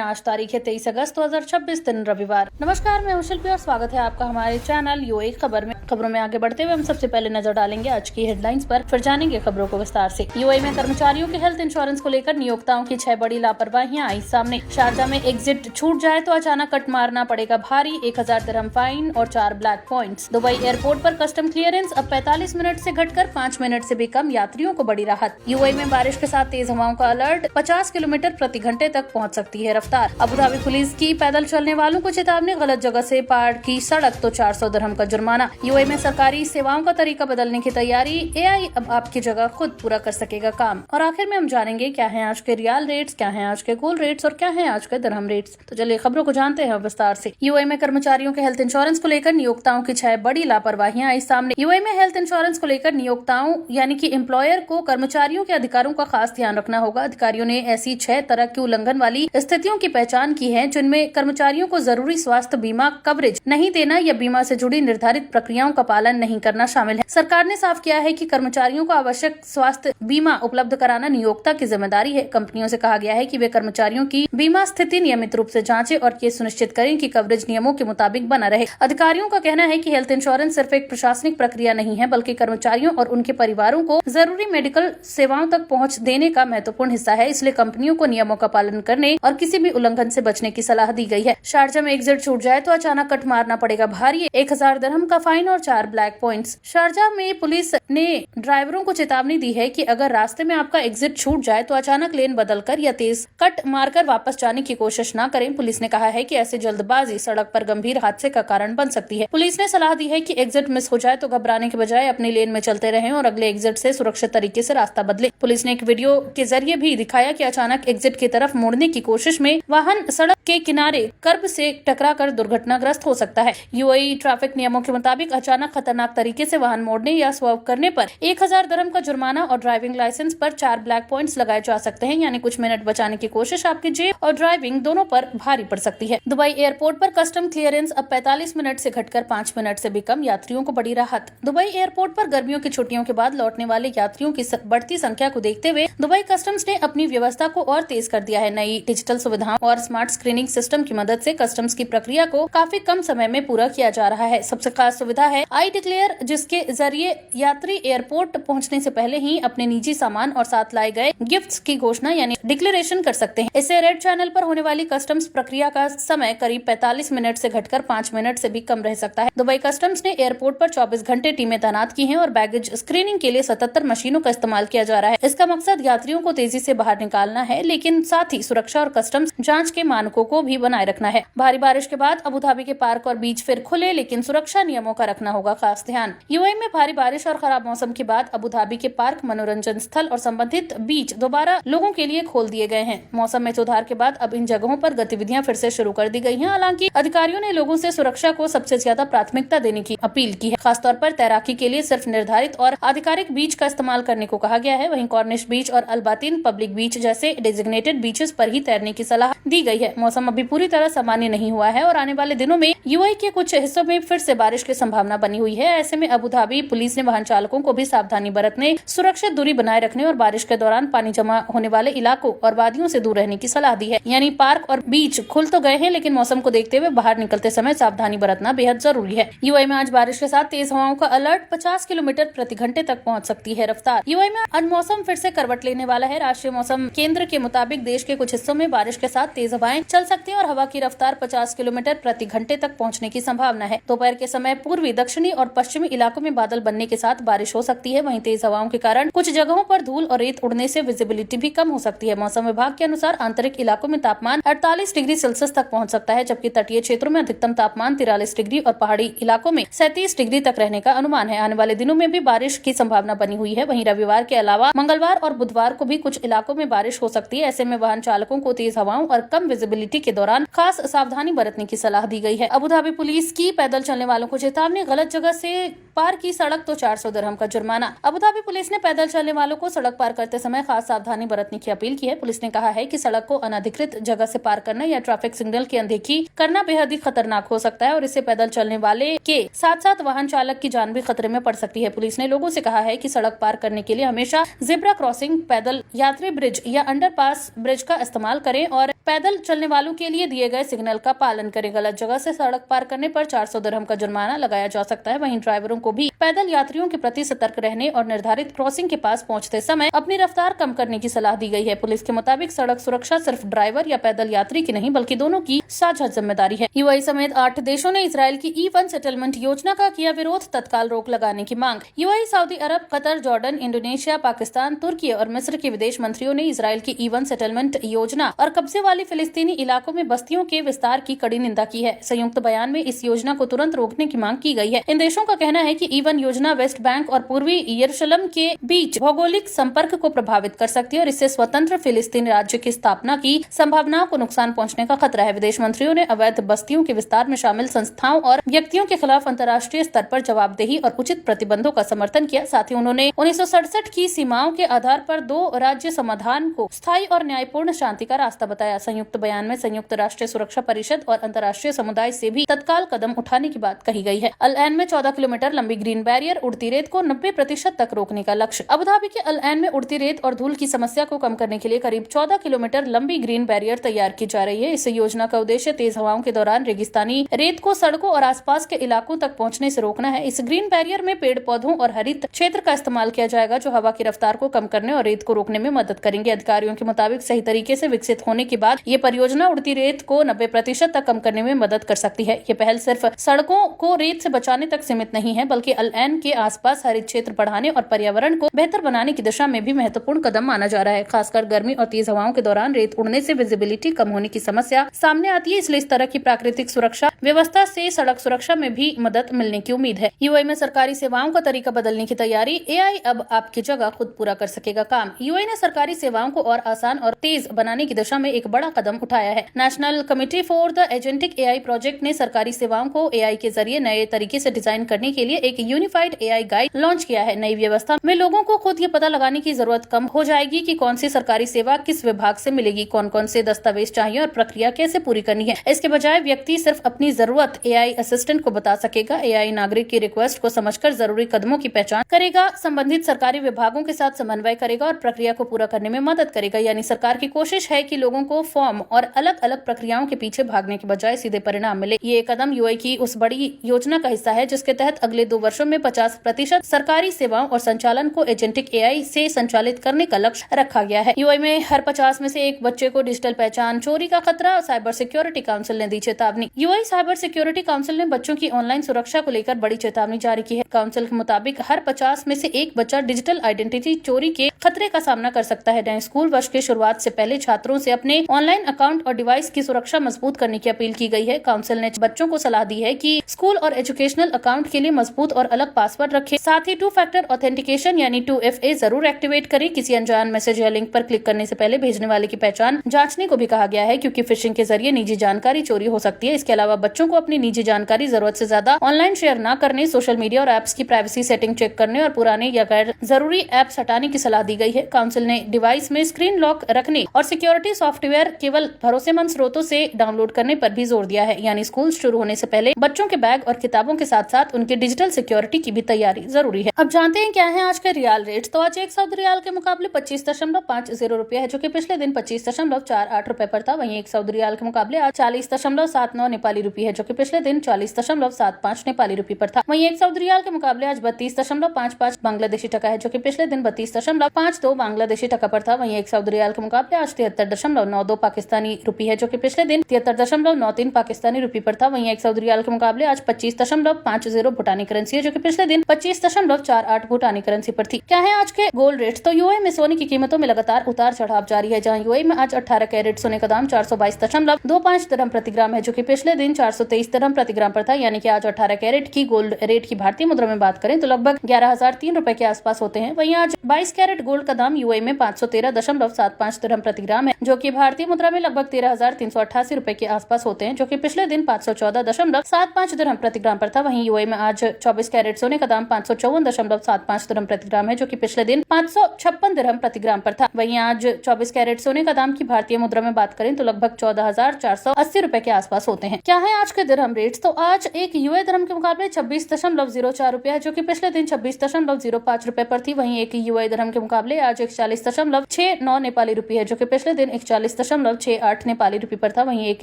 आज तारीख है 23 अगस्त 2026 दिन रविवार। नमस्कार, मैं हूं शिल्पी और स्वागत है आपका हमारे चैनल यूए खबर में। खबरों में आगे बढ़ते हुए हम सबसे पहले नजर डालेंगे आज की हेडलाइंस पर, फिर जानेंगे खबरों को विस्तार से। यूए में कर्मचारियों के हेल्थ इंश्योरेंस को लेकर नियोक्ताओं की 6 बड़ी लापरवाहियां आई सामने। शारजा में एग्जिट छूट जाए तो अचानक कट मारना पड़ेगा भारी, 1000 दिरहम फाइन और 4 ब्लैक पॉइंट्स। दुबई एयरपोर्ट पर कस्टम क्लियरेंस अब 45 मिनट से घटकर 5 मिनट से भी कम, यात्रियों को बड़ी राहत। यूए में बारिश के साथ तेज हवाओं का अलर्ट, 50 किलोमीटर प्रति घंटे तक पहुंच सकती है रफ्तार। अबू धाबी पुलिस की पैदल चलने वालों को चेतावनी, गलत जगह से पार की सड़क तो 400 दिरहम का जुर्माना। यूए में सरकारी सेवाओं का तरीका बदलने की तैयारी, एआई अब आपकी जगह खुद पूरा कर सकेगा काम। और आखिर में हम जानेंगे क्या है आज के रियाल रेट्स, क्या है आज के गोल्ड रेट्स और क्या है आज के दिरहम रेट्स। तो चलिए खबरों को जानते हैं विस्तार से। यूए में कर्मचारियों के हेल्थ इंश्योरेंस को लेकर नियोक्ताओं की 6 बड़ी लापरवाहियां आई सामने। यूए में हेल्थ इंश्योरेंस को लेकर नियोक्ताओं यानी कि एम्प्लॉयर को कर्मचारियों के अधिकारों का खास ध्यान रखना होगा। अधिकारियों ने ऐसी 6 तरह की उल्लंघन वाली स्थितियों की पहचान की है जिनमें कर्मचारियों को जरूरी स्वास्थ्य बीमा कवरेज नहीं देना या बीमा से जुड़ी निर्धारित प्रक्रियाओं का पालन नहीं करना शामिल है। सरकार ने साफ किया है कि कर्मचारियों को आवश्यक स्वास्थ्य बीमा उपलब्ध कराना नियोक्ता की जिम्मेदारी है। कंपनियों से कहा गया है कि वे कर्मचारियों की बीमा स्थिति नियमित रूप से जांचें और ये सुनिश्चित करें कि कवरेज नियमों के मुताबिक बना रहे। अधिकारियों का कहना है कि हेल्थ इंश्योरेंस सिर्फ एक प्रशासनिक प्रक्रिया नहीं है, बल्कि कर्मचारियों और उनके परिवारों को जरूरी मेडिकल सेवाओं तक पहुँच देने का महत्वपूर्ण हिस्सा है। इसलिए कंपनियों को नियमों का पालन करने और किसी भी उल्लंघन से बचने की सलाह दी गई है। शारजा में एग्जिट छूट जाए तो अचानक कट मारना पड़ेगा भारी, 1000 दिरहम का फाइन और 4 ब्लैक पॉइंट्स। शारजा में पुलिस ने ड्राइवरों को चेतावनी दी है कि अगर रास्ते में आपका एग्जिट छूट जाए तो अचानक लेन बदलकर या तेज कट मारकर वापस जाने की कोशिश न करें। पुलिस ने कहा है कि ऐसी जल्दबाजी सड़क पर गंभीर हादसे का कारण बन सकती है। पुलिस ने सलाह दी है कि एग्जिट मिस हो जाए तो घबराने के बजाय अपनी लेन में चलते रहें और अगले एग्जिट से सुरक्षित तरीके से रास्ता बदले। पुलिस ने एक वीडियो के जरिए भी दिखाया कि अचानक एग्जिट की तरफ मुड़ने की कोशिश में वाहन सड़क के किनारे कर्ब से टकराकर दुर्घटनाग्रस्त हो सकता है। यूएई ट्रैफिक नियमों के मुताबिक अचानक खतरनाक तरीके से वाहन मोड़ने या स्वर्व करने पर 1000 दिरहम का जुर्माना और ड्राइविंग लाइसेंस पर 4 ब्लैक पॉइंट्स लगाए जा सकते हैं। यानी कुछ मिनट बचाने की कोशिश आपकी जेब और ड्राइविंग दोनों पर भारी पड़ सकती है। दुबई एयरपोर्ट पर कस्टम क्लियरेंस अब 45 मिनट से घटकर 5 मिनट से भी कम, यात्रियों को बड़ी राहत। दुबई एयरपोर्ट पर गर्मियों की छुट्टियों के बाद लौटने वाले यात्रियों की बढ़ती संख्या को देखते हुए दुबई कस्टम्स ने अपनी व्यवस्था को और तेज कर दिया है। नई डिजिटल सुविधाओं और स्मार्ट स्क्रीनिंग सिस्टम की मदद से कस्टम्स की प्रक्रिया को काफी कम समय में पूरा किया जा रहा है। सबसे खास सुविधा है आई डिक्लेयर, जिसके जरिए यात्री एयरपोर्ट पहुंचने से पहले ही अपने निजी सामान और साथ लाए गए गिफ्ट्स की घोषणा यानी डिक्लेरेशन कर सकते हैं। इससे रेड चैनल पर होने वाली कस्टम्स प्रक्रिया का समय करीब 45 मिनट से घटकर 5 मिनट से भी कम रह सकता है। दुबई कस्टम्स ने एयरपोर्ट पर 24 घंटे टीमें तैनात की हैं और बैगेज स्क्रीनिंग के लिए 77 मशीनों का इस्तेमाल किया जा रहा है। इसका मकसद यात्रियों को तेजी से बाहर निकालना है, लेकिन साथ ही सुरक्षा और कस्टम्स जांच के मानकों को भी बनाए रखना है। भारी बारिश के बाद अबू धाबी के पार्क और बीच फिर खुले, लेकिन सुरक्षा नियमों का रखना होगा खास ध्यान। यूएई में भारी बारिश और खराब मौसम के बाद अबू धाबी के पार्क, मनोरंजन स्थल और संबंधित बीच दोबारा लोगों के लिए खोल दिए गए हैं। मौसम में सुधार के बाद अब इन जगहों पर गतिविधियां फिर से शुरू कर दी गई हैं। हालांकि अधिकारियों ने लोगों से सुरक्षा को सबसे ज्यादा प्राथमिकता देने की अपील की है। खासतौर पर तैराकी के लिए सिर्फ निर्धारित और आधिकारिक बीच का इस्तेमाल करने को कहा गया है। वहीं कॉर्निश बीच और अल्बातिन पब्लिक बीच जैसे डेजिग्नेटेड बीचेस पर ही तैरने की सलाह दी गई है। मौसम अभी पूरी तरह सामान्य नहीं हुआ है और आने वाले दिनों में यूएई के कुछ हिस्सों में फिर से बारिश की संभावना बनी हुई है। ऐसे में अबू धाबी पुलिस ने वाहन चालकों को भी सावधानी बरतने, सुरक्षित दूरी बनाए रखने और बारिश के दौरान पानी जमा होने वाले इलाकों और वादियों से दूर रहने की सलाह दी है। यानी पार्क और बीच खुल तो गए हैं, लेकिन मौसम को देखते हुए बाहर निकलते समय सावधानी बरतना बेहद जरूरी है। यूएई में आज बारिश के साथ तेज हवाओं का अलर्ट, 50 किलोमीटर प्रति घंटे तक पहुँच सकती है रफ्तार। यूएई में आज मौसम फिर से करवट लेने वाला है। राष्ट्रीय मौसम केंद्र के मुताबिक देश के कुछ हिस्सों में बारिश के साथ तेज हवाएं चल सकती हैं और हवा की रफ्तार 50 किलोमीटर प्रति घंटे तक पहुंचने की संभावना है। दोपहर के समय पूर्वी, दक्षिणी और पश्चिमी इलाकों में बादल बनने के साथ बारिश हो सकती है। वहीं तेज हवाओं के कारण कुछ जगहों पर धूल और रेत उड़ने से विजिबिलिटी भी कम हो सकती है। मौसम विभाग के अनुसार आंतरिक इलाकों में तापमान 48 डिग्री सेल्सियस तक पहुंच सकता है, जबकि तटीय क्षेत्रों में अधिकतम तापमान 43 डिग्री और पहाड़ी इलाकों में 37 डिग्री तक रहने का अनुमान है। आने वाले दिनों में भी बारिश की संभावना बनी हुई है। वहीं रविवार के अलावा मंगलवार और बुधवार को भी कुछ इलाकों में बारिश हो सकती है। ऐसे में वाहन चालकों को तेज हवाओं और कम विजिबिलिटी के दौरान खास सावधानी बरतने की सलाह दी गई है। अबू धाबी पुलिस की पैदल चलने वालों को चेतावनी, गलत जगह से पार की सड़क तो 400 दिरहम का जुर्माना। अबू धाबी पुलिस ने पैदल चलने वालों को सड़क पार करते समय खास सावधानी बरतने की अपील की है। पुलिस ने कहा है कि सड़क को अनधिकृत जगह से पार करना या ट्रैफिक सिग्नल की अनदेखी करना बेहद ही खतरनाक हो सकता है और इससे पैदल चलने वाले के साथ साथ वाहन चालक की जान भी खतरे में पड़ सकती है। पुलिस ने लोगों से कहा है कि सड़क पार करने के लिए हमेशा ज़ेब्रा क्रॉसिंग, पैदल यात्री ब्रिज या अंडरपास ब्रिज का इस्तेमाल करें और पैदल चलने वालों के लिए दिए गए सिग्नल का पालन करें। गलत जगह से सड़क पार करने पर 400 दिरहम का जुर्माना लगाया जा सकता है। वहीं ड्राइवरों को भी पैदल यात्रियों के प्रति सतर्क रहने और निर्धारित क्रॉसिंग के पास पहुंचते समय अपनी रफ्तार कम करने की सलाह दी गई है। पुलिस के मुताबिक सड़क सुरक्षा सिर्फ ड्राइवर या पैदल यात्री की नहीं बल्कि दोनों की साझा जिम्मेदारी है। यूएई समेत 8 देशों ने इजरायल की E1 सेटलमेंट योजना का किया विरोध, तत्काल रोक लगाने की मांग। यूएई, सऊदी अरब, कतर, जॉर्डन, इंडोनेशिया, पाकिस्तान, तुर्की और मिस्र के विदेश मंत्रियों ने इजरायल की E1 सेटलमेंट योजना और कब्जे वाली फिलिस्तीनी इलाकों में बस्तियों के विस्तार की कड़ी निंदा की है। संयुक्त बयान में इस योजना को तुरंत रोकने की मांग की गई है। इन देशों का कहना है कि E1 योजना वेस्ट बैंक और पूर्वी यरूशलेम के बीच भौगोलिक संपर्क को प्रभावित कर सकती है और इससे स्वतंत्र फिलिस्तीन राज्य की स्थापना की संभावनाओं को नुकसान पहुंचने का खतरा है। विदेश मंत्रियों ने अवैध बस्तियों के विस्तार में शामिल संस्थाओं और व्यक्तियों के खिलाफ अंतर्राष्ट्रीय स्तर पर जवाबदेही और उचित प्रतिबंधों का समर्थन किया। साथ ही उन्होंने 1967 की सीमाओं के आधार पर 2 राज्य समाधान को स्थायी और न्यायपूर्ण शांति का रास्ता बताया। संयुक्त बयान में संयुक्त राष्ट्र सुरक्षा परिषद और अंतर्राष्ट्रीय समुदाय से भी तत्काल कदम उठाने की बात कही गई है। अल ऐन में 14 किलोमीटर लंबी ग्रीन बैरियर, उड़ती रेत को 90% तक रोकने का लक्ष्य। अबू धाबी के अल ऐन में उड़ती रेत और धूल की समस्या को कम करने के लिए करीब 14 किलोमीटर लंबी ग्रीन बैरियर तैयार की जा रही है। इस योजना का उद्देश्य तेज हवाओं के दौरान रेगिस्तानी रेत को सड़कों और आसपास के इलाकों तक पहुंचने से रोकना है। इस ग्रीन बैरियर में पेड़ पौधों और हरित क्षेत्र का इस्तेमाल किया जाएगा जो हवा की रफ्तार को कम करने और रेत को रोकने में मदद करेंगे। अधिकारियों के मुताबिक सही तरीके से विकसित होने के बाद ये परियोजना उड़ती रेत को 90% तक कम करने में मदद कर सकती है। ये पहल सिर्फ सड़कों को रेत से बचाने तक सीमित नहीं है बल्कि अल ऐन के आसपास हरित क्षेत्र बढ़ाने और पर्यावरण को बेहतर बनाने की दिशा में भी महत्वपूर्ण कदम माना जा रहा है। खासकर गर्मी और तेज हवाओं के दौरान रेत उड़ने से विजिबिलिटी कम होने की समस्या सामने आती है, इसलिए इस तरह की प्राकृतिक सुरक्षा व्यवस्था से सड़क सुरक्षा में भी मदद मिलने की उम्मीद है। यूएई में सरकारी सेवाओं का तरीका बदलने की तैयारी, एआई अब आपकी जगह खुद पूरा कर सकेगा काम। यूएई ने सरकारी सेवाओं को और आसान और तेज बनाने की दिशा में एक बड़ा कदम उठाया है। National committee for the agentic AI project ने सरकारी सेवाओं को एआई के जरिए नए तरीके से डिजाइन करने के लिए एक यूनिफाइड एआई गाइड लॉन्च किया है। नई व्यवस्था में लोगों को खुद ये पता लगाने की जरूरत कम हो जाएगी कि कौन सी सरकारी सेवा किस विभाग से मिलेगी, कौन कौन से दस्तावेज चाहिए और प्रक्रिया कैसे पूरी करनी है। इसके बजाय व्यक्ति सिर्फ अपनी जरूरत एआई असिस्टेंट को बता सकेगा। एआई नागरिक की रिक्वेस्ट को समझकर जरूरी कदमों की पहचान करेगा, संबंधित सरकारी विभागों के साथ समन्वय करेगा और प्रक्रिया को पूरा करने में मदद करेगा। यानी सरकार की कोशिश है कि लोगों को फॉर्म और अलग अलग प्रक्रियाओं के पीछे भागने के बजाय सीधे परिणाम मिले। ये कदम यूएई की उस बड़ी योजना का हिस्सा है जिसके तहत अगले 2 वर्षों में 50% सरकारी सेवाओं और संचालन को एजेंटिक एआई से संचालित करने का लक्ष्य रखा गया है। यूएई में हर 50 में से एक बच्चे को डिजिटल पहचान चोरी का खतरा। साइबर सिक्योरिटी काउंसिल ने दी चेतावनी। यूएई साइबर सिक्योरिटी काउंसिल ने बच्चों की ऑनलाइन सुरक्षा को लेकर बड़ी चेतावनी जारी की है। काउंसिल के मुताबिक हर 50 में से एक बच्चा डिजिटल आइडेंटिटी चोरी के खतरे का सामना कर सकता है। नए स्कूल वर्ष की शुरुआत से पहले छात्रों से अपने ऑनलाइन अकाउंट और डिवाइस की सुरक्षा मजबूत करने की अपील की गई है। काउंसिल ने बच्चों को सलाह दी है कि स्कूल और एजुकेशनल अकाउंट के लिए मजबूत और अलग पासवर्ड रखें। साथ ही 2 फैक्टर ऑथेंटिकेशन यानी 2FA जरूर एक्टिवेट करें। किसी अनजान मैसेज या लिंक पर क्लिक करने से पहले भेजने वाले की पहचान जांचने को भी कहा गया है क्योंकि फिशिंग के जरिए निजी जानकारी चोरी हो सकती है। इसके अलावा बच्चों को अपनी निजी जानकारी जरूरत से ज्यादा ऑनलाइन शेयर न करने, सोशल मीडिया और एप्स की प्राइवेसी सेटिंग चेक करने और पुराने या गैर जरूरी एप्स हटाने की सलाह दी गई है। काउंसिल ने डिवाइस में स्क्रीन लॉक रखने और सिक्योरिटी सॉफ्टवेयर केवल भरोसेमंद स्रोतों से डाउनलोड करने पर भी जोर दिया है। यानी स्कूल शुरू होने से पहले बच्चों के बैग और किताबों के साथ साथ उनके डिजिटल सिक्योरिटी की भी तैयारी जरूरी है। अब जानते हैं क्या है आज के रियाल रेट। तो आज 1 सऊदी रियाल के मुकाबले 25.50 रुपया है जो कि पिछले दिन 25.48 रुपए पर था। वहीं 1 सऊदी रियाल के मुकाबले आज 40.79 नेपाली रुपये है जो कि पिछले दिन 40.75 नेपाली रुपये पर था। वहीं 1 सऊदी रियाल के मुकाबले आज 32.55 बांग्लादेशी टका है जो कि पिछले दिन 32.52 बांग्लादेशी टका पर था। वहीं 1 सऊदी रियाल के मुकाबले आज 73.92 पाकिस्तानी रुपये है जो कि पिछले दिन 73.93 पाकिस्तानी रुपये पर था। वहीं 1 सऊदी रियाल के मुकाबले आज 25.50 भूटानी करेंसी है जो कि पिछले दिन 25.48 भूटानी करेंसी पर थी। क्या है आज के गोल्ड रेट। तो यूएई में सोने की कीमतों में लगातार उतार चढ़ाव जारी है। जहां यूएई में आज 18 कैरेट सोने का दाम 422.25 दिरहम प्रति ग्राम है जो कि पिछले दिन 423 दिरहम प्रति ग्राम पर था। यानी कि आज 18 कैरेट की गोल्ड रेट की भारतीय मुद्रा में बात करें तो लगभग 11,003 रुपए के आसपास होते हैं। वहीं आज 22 कैरेट गोल्ड का दाम यूएई में 513.75 दिरहम प्रति ग्राम है जो कि भारतीय मुद्रा में लगभग 13,388 रुपए के आसपास होते हैं जो कि पिछले दिन 514.75 दिरहम प्रति ग्राम पर था। वहीं यूएई में आज 24 कैरेट सोने का दाम 554.75 दिरहम प्रति ग्राम है, जो कि पिछले दिन 556 दिरहम प्रति ग्राम पर था। वहीं आज 24 कैरेट सोने का दाम की भारतीय मुद्रा में बात करें तो लगभग 14,480 रुपए के आसपास होते हैं। क्या है आज के दिरहम रेट्स? तो आज एक यूए दिरहम के मुकाबले 26.04 रुपए है, जो कि पिछले दिन 26.05 रुपए पर थी। वहीं एक यूए दिरहम के मुकाबले आज 41.69 नेपाली रुपए है, जो कि पिछले दिन 41.68 नेपाली रुपए पर था। वहीं एक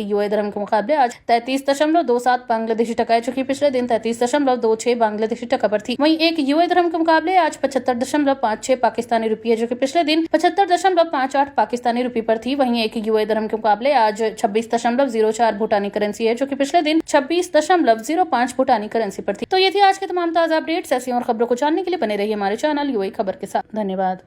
यूए दिरहम के मुकाबले आज 33.27 बांग्लादेशी टका है, जो कि पिछले दिन 33.26 बांग्लादेशी टका पर थी। वहीं एक यूए दिरहम के मुकाबले आज 75.56 पाकिस्तानी रुपए है, जो कि पिछले दिन 75.58 पाकिस्तानी रुपए पर थी। वहीं एक यूए दिरहम के मुकाबले आज 26.04 भूटानी करेंसी है, जो कि पिछले दिन 26.05 भूटानी करेंसी पर थी। तो ये थी आज के तमाम ताजा अपडेट्स। ऐसी और खबरों को जानने के लिए बने रहिए हमारे चैनल यूएई खबर के साथ। धन्यवाद।